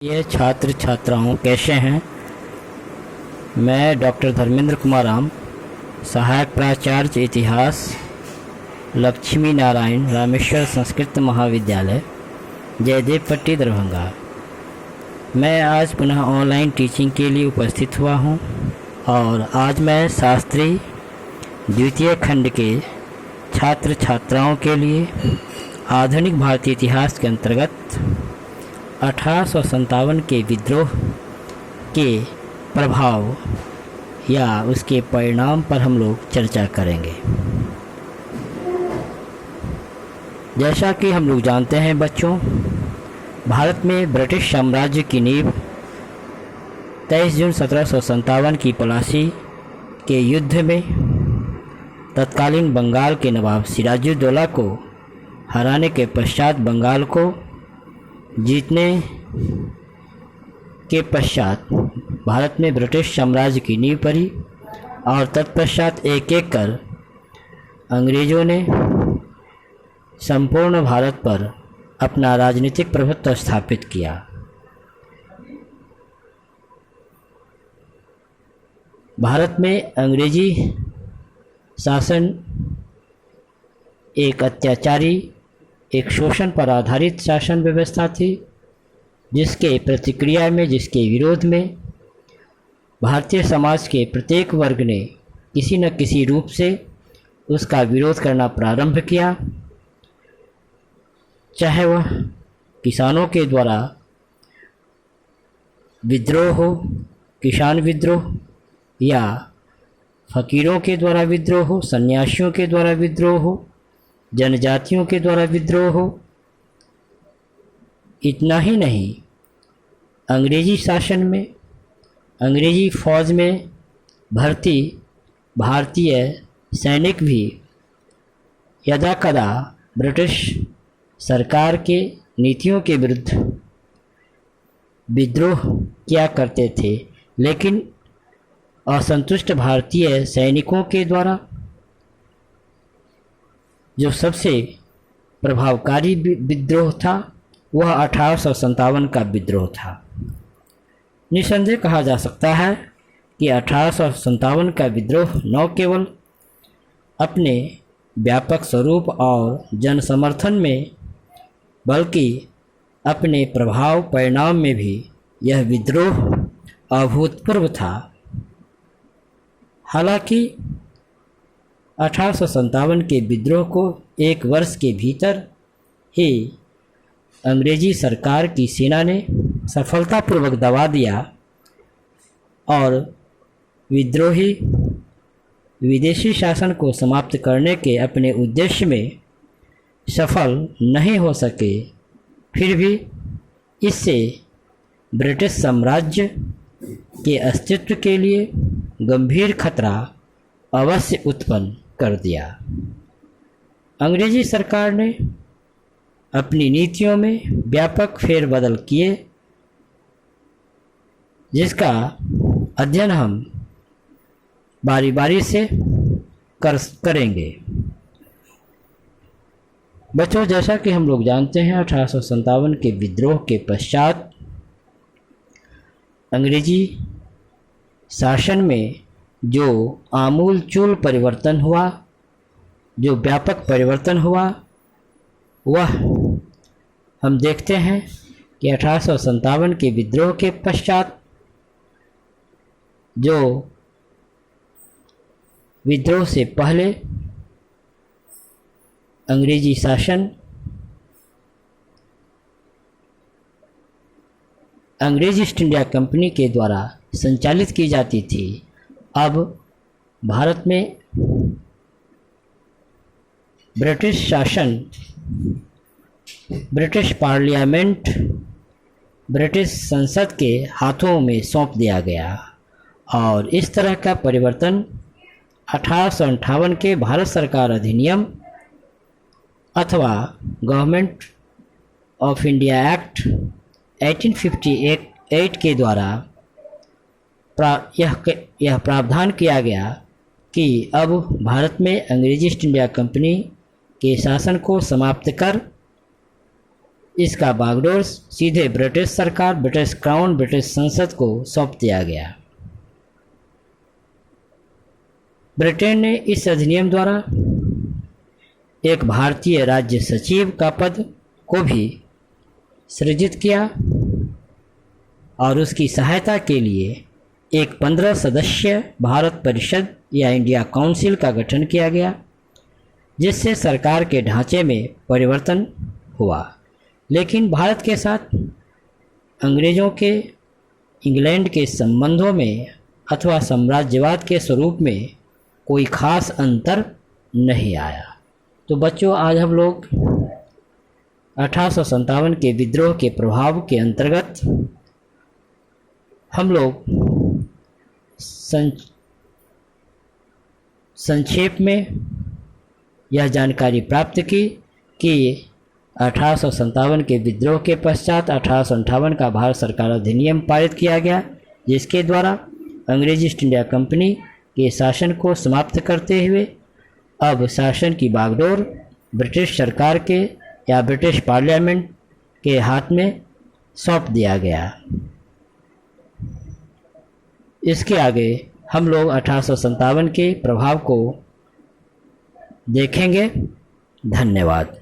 ये छात्र छात्राओं कैसे हैं। मैं डॉक्टर धर्मेंद्र कुमार राम, सहायक प्राचार्य इतिहास, लक्ष्मी नारायण रामेश्वर संस्कृत महाविद्यालय, जयदेव पट्टी, दरभंगा। मैं आज पुनः ऑनलाइन टीचिंग के लिए उपस्थित हुआ हूं और आज मैं शास्त्री द्वितीय खंड के छात्र छात्राओं के लिए आधुनिक भारतीय इतिहास के अंतर्गत 1857 के विद्रोह के प्रभाव या उसके परिणाम पर हम लोग चर्चा करेंगे। जैसा कि हम लोग जानते हैं बच्चों, भारत में ब्रिटिश साम्राज्य की नींव 23 जून 1757 की पलासी के युद्ध में तत्कालीन बंगाल के नवाब सिराजुद्दौला को हराने के पश्चात बंगाल को जीतने के पश्चात भारत में ब्रिटिश साम्राज्य की नींव पड़ी और तत्पश्चात एक एक कर अंग्रेज़ों ने संपूर्ण भारत पर अपना राजनीतिक प्रभुत्व स्थापित किया। भारत में अंग्रेजी शासन एक अत्याचारी, एक शोषण पर आधारित शासन व्यवस्था थी, जिसके प्रतिक्रिया में, जिसके विरोध में भारतीय समाज के प्रत्येक वर्ग ने किसी न किसी रूप से उसका विरोध करना प्रारंभ किया। चाहे वह किसानों के द्वारा विद्रोह हो, किसान विद्रोह, या फकीरों के द्वारा विद्रोह हो, सन्यासियों के द्वारा विद्रोह हो, जनजातियों के द्वारा विद्रोह हो। इतना ही नहीं, अंग्रेजी शासन में, अंग्रेजी फ़ौज में भर्ती भारतीय सैनिक भी यदाकदा ब्रिटिश सरकार के नीतियों के विरुद्ध विद्रोह किया करते थे, लेकिन असंतुष्ट भारतीय सैनिकों के द्वारा जो सबसे प्रभावकारी विद्रोह था वह 1857 का विद्रोह था। निसंदेह कहा जा सकता है कि 1857 का विद्रोह न केवल अपने व्यापक स्वरूप और जन समर्थन में, बल्कि अपने प्रभाव परिणाम में भी यह विद्रोह अभूतपूर्व था। हालांकि 1857 के विद्रोह को एक वर्ष के भीतर ही अंग्रेजी सरकार की सेना ने सफलतापूर्वक दबा दिया और विद्रोही विदेशी शासन को समाप्त करने के अपने उद्देश्य में सफल नहीं हो सके। फिर भी इससे ब्रिटिश साम्राज्य के अस्तित्व के लिए गंभीर खतरा अवश्य उत्पन्न कर दिया। अंग्रेजी सरकार ने अपनी नीतियों में व्यापक फेरबदल किए, जिसका अध्ययन हम बारी बारी से करेंगे। बच्चों, जैसा कि हम लोग जानते हैं, 1857 के विद्रोह के पश्चात अंग्रेजी शासन में जो आमूलचूल परिवर्तन हुआ, जो व्यापक परिवर्तन हुआ, वह हम देखते हैं कि 1857 के विद्रोह के पश्चात जो विद्रोह से पहले अंग्रेजी शासन अंग्रेज ईस्ट इंडिया कंपनी के द्वारा संचालित की जाती थी, अब भारत में ब्रिटिश शासन, ब्रिटिश पार्लियामेंट, ब्रिटिश संसद के हाथों में सौंप दिया गया। और इस तरह का परिवर्तन 1858 के भारत सरकार अधिनियम अथवा गवर्नमेंट ऑफ इंडिया एक्ट 1858 के द्वारा यह प्रावधान किया गया कि अब भारत में अंग्रेजी ईस्ट इंडिया कंपनी के शासन को समाप्त कर इसका बागडोर सीधे ब्रिटिश सरकार, ब्रिटिश क्राउन, ब्रिटिश संसद को सौंप दिया गया। ब्रिटेन ने इस अधिनियम द्वारा एक भारतीय राज्य सचिव का पद को भी सृजित किया और उसकी सहायता के लिए एक 15 सदस्यीय भारत परिषद या इंडिया काउंसिल का गठन किया गया, जिससे सरकार के ढांचे में परिवर्तन हुआ। लेकिन भारत के साथ अंग्रेज़ों के इंग्लैंड के संबंधों में अथवा साम्राज्यवाद के स्वरूप में कोई खास अंतर नहीं आया। तो बच्चों, आज हम लोग 1857 के विद्रोह के प्रभाव के अंतर्गत हम लोग संक्षेप में यह जानकारी प्राप्त की कि 1857 के विद्रोह के पश्चात 1858 का भारत सरकार अधिनियम पारित किया गया, जिसके द्वारा अंग्रेजी ईस्ट इंडिया कंपनी के शासन को समाप्त करते हुए अब शासन की बागडोर ब्रिटिश सरकार के या ब्रिटिश पार्लियामेंट के हाथ में सौंप दिया गया। इसके आगे हम लोग 1857 के प्रभाव को देखेंगे। धन्यवाद।